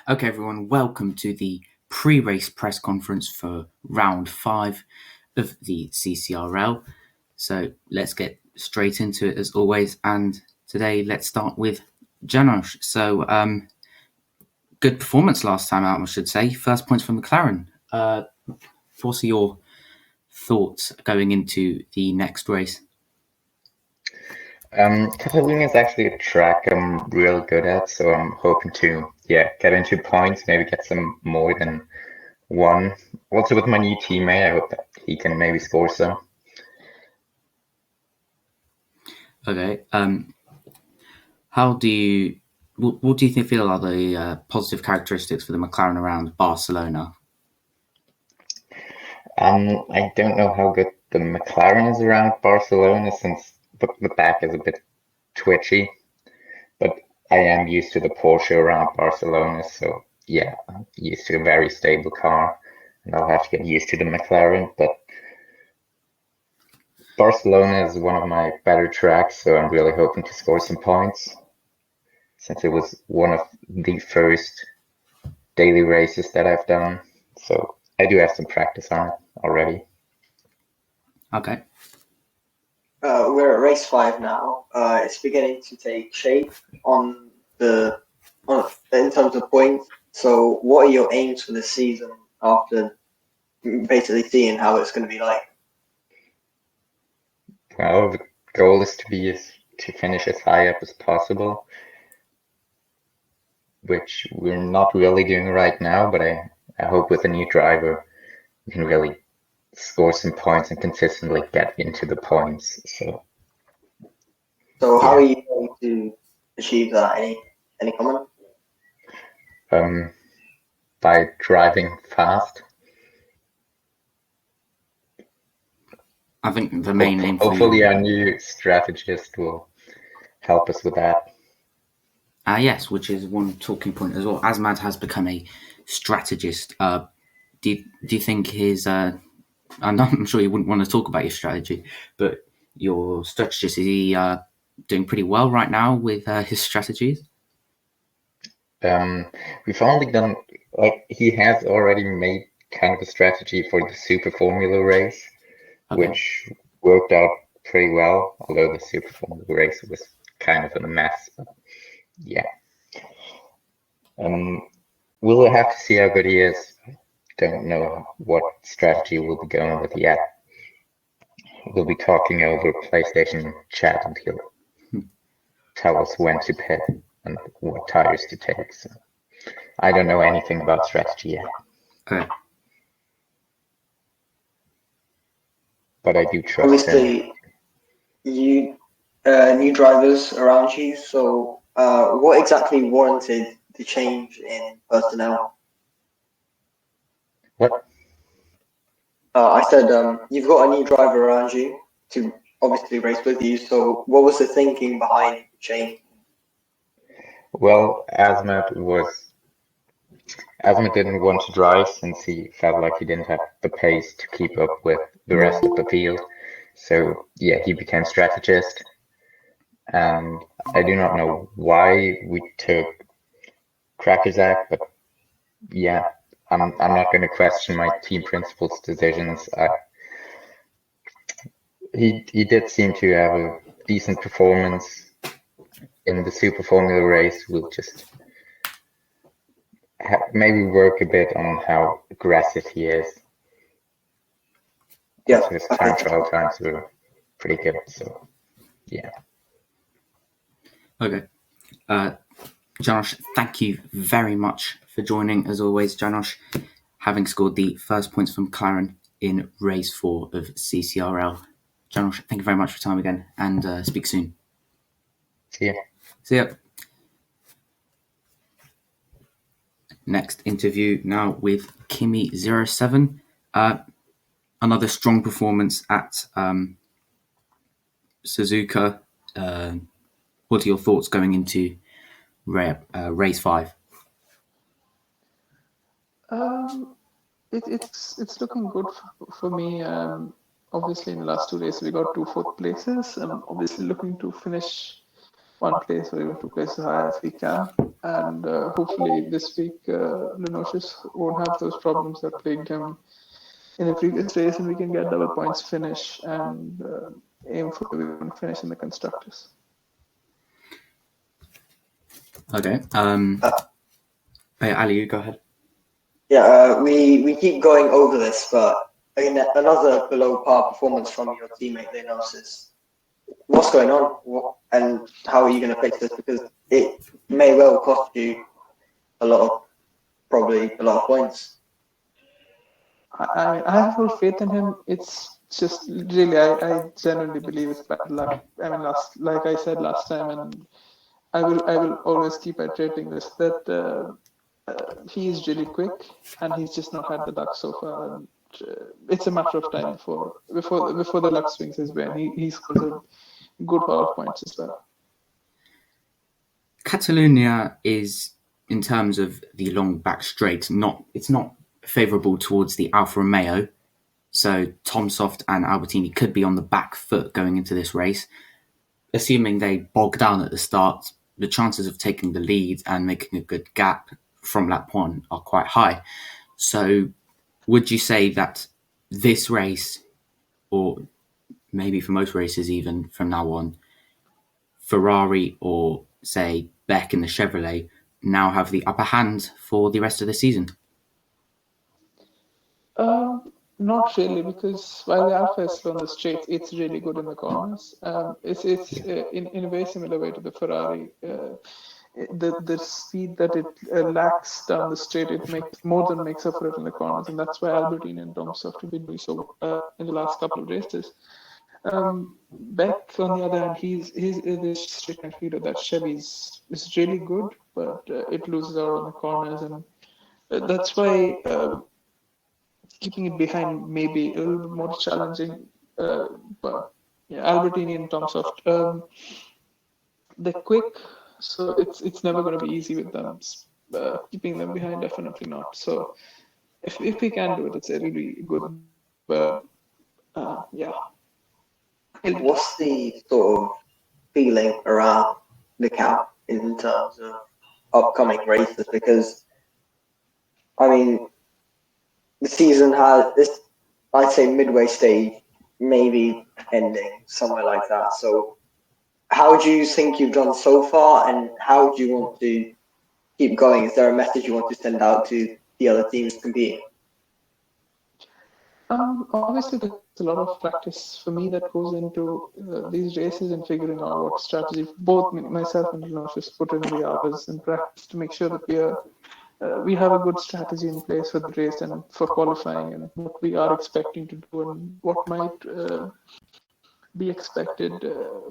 Okay, everyone, welcome to the pre-race press conference for round 5 of the CCRL. So let's get straight into it as always. And today, let's start with Janos. So, good performance last time out, I should say. First points from McLaren. What are your thoughts going into the next race? Catalunya is actually a track I'm real good at, so I'm hoping to, get into points, maybe get some more than one. Also with my new teammate, I hope that he can maybe score some. Okay. What do you feel are the positive characteristics for the McLaren around Barcelona? I don't know how good the McLaren is around Barcelona since the back is a bit twitchy, but I am used to the Porsche around Barcelona, so yeah, I'm used to a very stable car, and I'll have to get used to the McLaren, but Barcelona is one of my better tracks, so I'm really hoping to score some points since it was one of the first daily races that I've done. So I do have some practice on it already. Okay. We're at race 5 now. It's beginning to take shape in terms of points. So, what are your aims for the season after basically seeing how it's going to be like? Well, the goal is to finish as high up as possible, which we're not really doing right now, but I hope with a new driver we can really score some points and consistently get into the points. So how are you going to achieve that? Any comment? By driving fast. I think the main aim for hopefully our new strategist will help us with that. Yes, which is one talking point as well. Asmad has become a strategist. Do you think his? I'm sure you wouldn't want to talk about your strategy, but your strategist, is he doing pretty well right now with his strategies? We've only done he has already made kind of a strategy for the Super Formula race, which worked out pretty well. Although the Super Formula race was kind of a mess, but yeah. We'll have to see how good he is. Don't know what strategy we'll be going with yet. We'll be talking over PlayStation chat and he'll tell us when to pit and what tires to take. So I don't know anything about strategy yet. Okay. But I do trust Obviously, him. You new drivers around you. So, what exactly warranted the change in personnel? What? I said you've got a new driver around you to obviously race with you. So, what was the thinking behind the change? Well, Asmat didn't want to drive since he felt like he didn't have the pace to keep up with the rest of the field. So yeah, he became strategist. And I do not know why we took Crackerzak, but yeah, I'm not going to question my team principal's decisions. He did seem to have a decent performance in the Super Formula race. We'll just maybe work a bit on how aggressive he is. Yeah, his time trial times were pretty good. So yeah. Okay. Janosch, thank you very much for joining, as always, Janosch, having scored the first points from McLaren in race 4 of CCRL. Janosch, thank you very much for your time again, and speak soon. See ya. See ya. Next interview now with Kimi07. Another strong performance at Suzuka. What are your thoughts going into race 5? It's looking good for me. Obviously, in the last 2 days, we got 2 fourth places. I'm obviously looking to finish one place or even two places higher if we can. And hopefully this week, Lenosius won't have those problems that plagued him in the previous race, and we can get double points finish and aim for the win finish in the constructors. Okay. Hey, Ali, you go ahead. Yeah, we keep going over this, but again, another below par performance from your teammate Leonosis. What's going on, and how are you going to fix this? Because it may well cost you probably a lot of points. I have full faith in him. It's just really, I genuinely believe it's bad luck. I mean, like I said last time, and I will always keep iterating this, that he is really quick, and he's just not had the luck so far. And it's a matter of time before the luck swings his way, and he scores a good pile of points as well. Catalonia is, in terms of the long back straight, it's not favourable towards the Alfa Romeo. So Tom Soft and Albertini could be on the back foot going into this race. Assuming they bog down at the start, the chances of taking the lead and making a good gap from lap one are quite high. So would you say that this race, or maybe for most races even from now on, Ferrari or, say, Beck in the Chevrolet now have the upper hand for the rest of the season? Not really, because while the Alpha is slow on the straights, it's really good in the corners. It's in a very similar way to the Ferrari. The speed that it lacks down the straight, it more than makes up for it in the corners, and that's why Albertine and Tom Soft have been doing so in the last couple of races. Beck, on the other hand, he's this straight midfielder that Chevy's is really good, but it loses out on the corners, and that's why keeping it behind may be a little bit more challenging. But yeah, Albertini and Tom Soft, they're quick, so it's never going to be easy with them. Keeping them behind, definitely not. So if we can do it, it's a really good. But yeah. What's the sort of feeling around the camp in terms of upcoming races? Because I mean, the season has this, I'd say, midway stage, maybe ending somewhere like that. So how do you think you've done so far, and how do you want to keep going? Is there a message you want to send out to the other teams competing? Obviously, there's a lot of practice for me that goes into these races and figuring out what strategy. Both myself and just put in the hours in practice to make sure that we have a good strategy in place for the race and for qualifying, and what we are expecting to do and what might be expected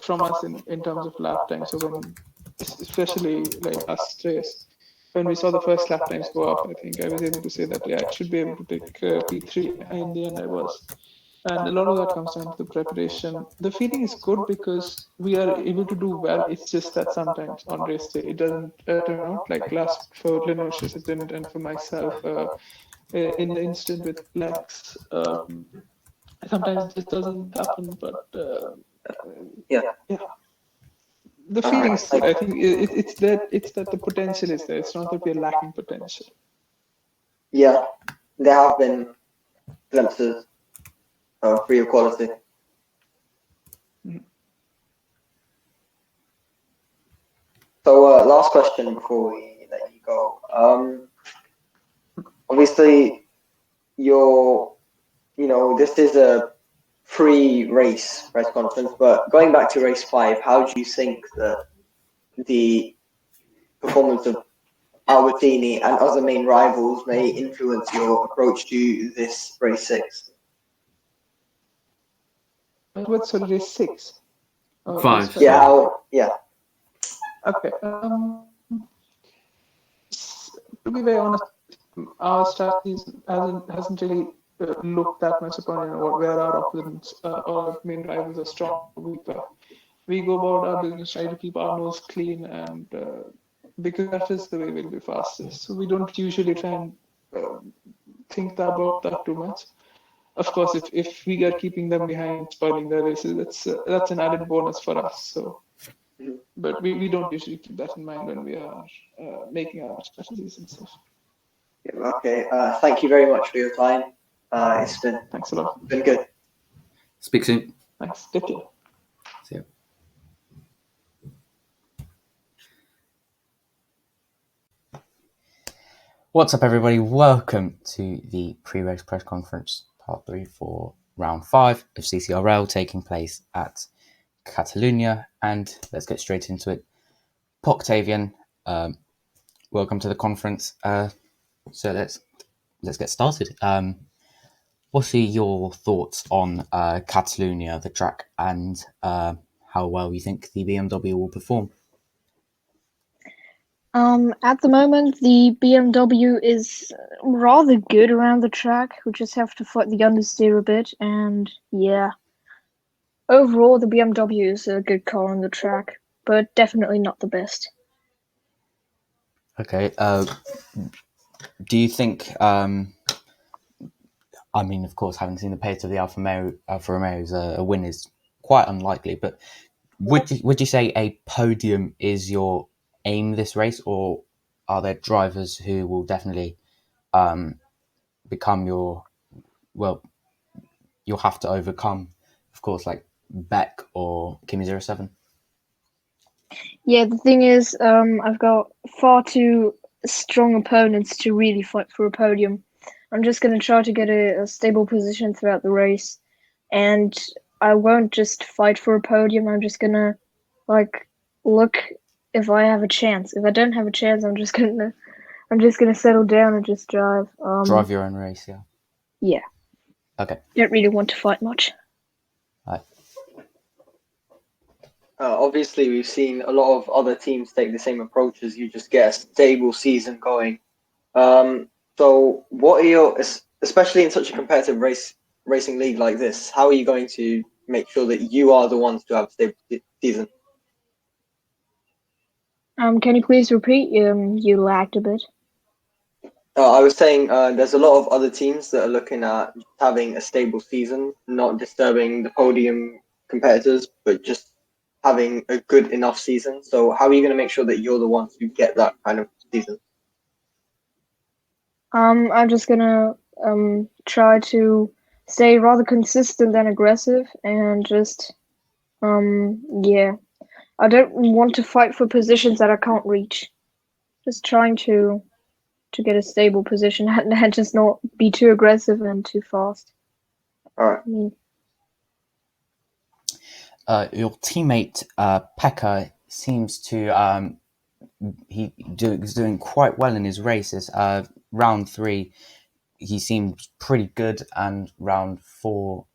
from us in terms of lap time. So when, especially like last race, when we saw the first lap times go up, I think I was able to say that, yeah, I should be able to take P3. In the end, I was. And a lot of that comes down to the preparation. The feeling is good because we are able to do well. It's just that sometimes on race day, it doesn't turn out like last for Lenosius, it didn't, and for myself, in the incident with Lex, sometimes it just doesn't happen. But yeah. The feeling is good. I think it's that the potential is there. It's not that we're lacking potential. Yeah, there have been glimpses of real quality. So, last question before we let you go. Obviously, this is a pre-race press conference, but going back to race 5, how do you think that the performance of Albertini and other main rivals may influence your approach to this race 6? What's race 6? Five. Yeah. Okay. To be very honest, our strategies hasn't really looked that much upon where our opponents or main rivals are strong or weaker. We go about our business, try to keep our nose clean, and because that is the way we'll be fastest. So we don't usually try and think about that too much. Of course, if we are keeping them behind, spoiling their races, that's an added bonus for us. So But we don't usually keep that in mind when we are making our strategies and stuff. Okay. Thank you very much for your time. It's Thanks a lot. been good. Speak soon. Thanks. Take care. See ya. What's up, everybody? Welcome to the pre-race press conference, part 3 for round 5 of CCRL, taking place at Catalonia. And let's get straight into it. Octavian, welcome to the conference. So let's get started. What are your thoughts on Catalonia, the track, and how well you think the BMW will perform? At the moment, the BMW is rather good around the track. We just have to fight the understeer a bit, and yeah. Overall, the BMW is a good car on the track, but definitely not the best. Okay. Do you think? I mean, of course, having seen the pace of the Alfa Romeo's, a win is quite unlikely. But would you say a podium is your aim this race, or are there drivers who will definitely become your, well, you'll have to overcome, of course, like Beck or Kimi 07? Yeah, the thing is, I've got far too strong opponents to really fight for a podium. I'm just going to try to get a stable position throughout the race, and I won't just fight for a podium. I'm just going to, look if I have a chance. If I don't have a chance, I'm just gonna settle down and just drive. Drive your own race, yeah. Yeah. Okay. Don't really want to fight much. Right. Obviously, we've seen a lot of other teams take the same approach as you, just get a stable season going. So what are your, especially in such a competitive racing league like this, how are you going to make sure that you are the ones to have a stable season? Can you please repeat? You lagged a bit. I was saying there's a lot of other teams that are looking at having a stable season, not disturbing the podium competitors, but just having a good enough season. So how are you going to make sure that you're the ones who get that kind of season? I'm just gonna try to stay rather consistent and aggressive, and just yeah. I don't want to fight for positions that I can't reach. Just trying to get a stable position and just not be too aggressive and too fast. All right. I mean, your teammate Pekka seems to he's doing quite well in his races. Round 3, he seemed pretty good, and round 4,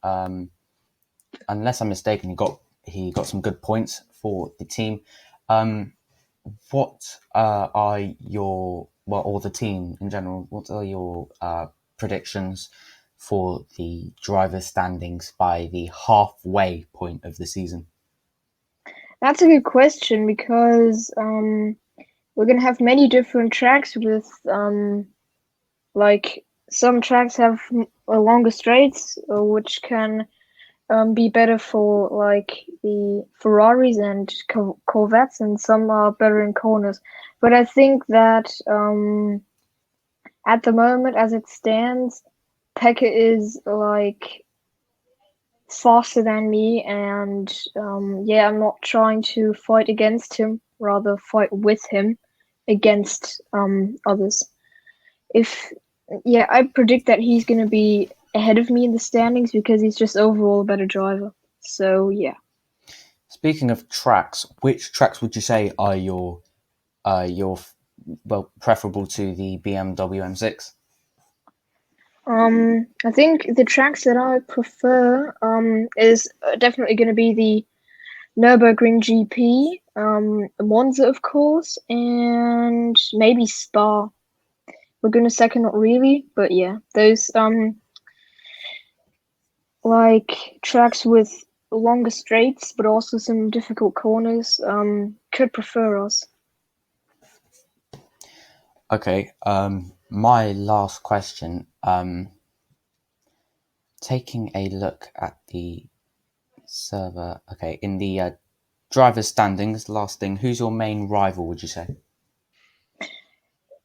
unless I'm mistaken, he got some good points for the team. What are your, well, or the team in general? What are your predictions for the driver standings by the halfway point of the season? that's a good question, because we're gonna have many different tracks with like some tracks have longer straights, which can be better for like the Ferraris and Corvettes, and some are better in corners. But I think that at the moment, as it stands, Pekka is like faster than me, and yeah, I'm not trying to fight against him, rather fight with him against others. I predict that he's gonna be ahead of me in the standings because he's just overall a better driver. So yeah. Speaking of tracks, which tracks would you say are your well, preferable to the BMW M6? I think the tracks that I prefer is definitely going to be the Nürburgring GP, Monza, of course, and maybe Spa. Laguna Seca, not really, but yeah, those like tracks with longer straights, but also some difficult corners. Could prefer us. Okay. My last question. Taking a look at the server. Okay, in the driver standings, last thing, who's your main rival, would you say?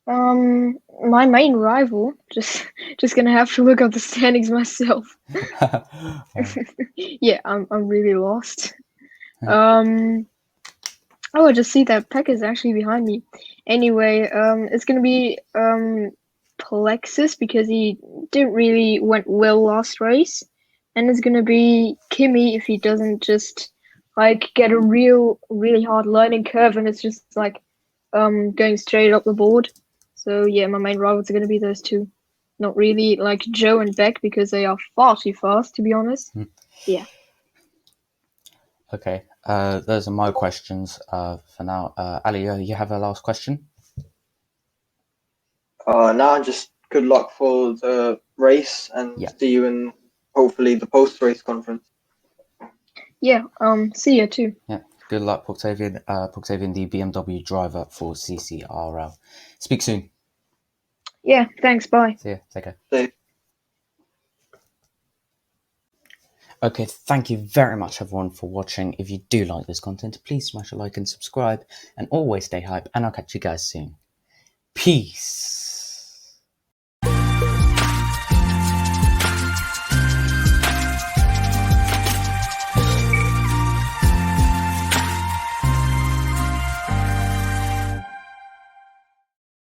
My main rival, just gonna have to look up the standings myself. Yeah, I'm really lost. Oh, I just see that Peck is actually behind me. Anyway, it's gonna be Plexus because he didn't really went well last race, and it's gonna be Kimmy if he doesn't just like get a really hard learning curve and it's just like going straight up the board. So yeah, my main rivals are gonna be those two. Not really like Joe and Beck because they are far too fast, to be honest. Yeah. Okay, those are my questions for now. Ali, you have a last question? Now just good luck for the race and Yeah. see you in hopefully the post-race conference. Yeah, see you too. Yeah, good luck, Octavian, the BMW driver for CCRL. Speak soon. Yeah, thanks, bye. See ya, take care. Safe. Okay, thank you very much everyone for watching. If you do like this content, please smash a like and subscribe, and always stay hype, and I'll catch you guys soon. Peace!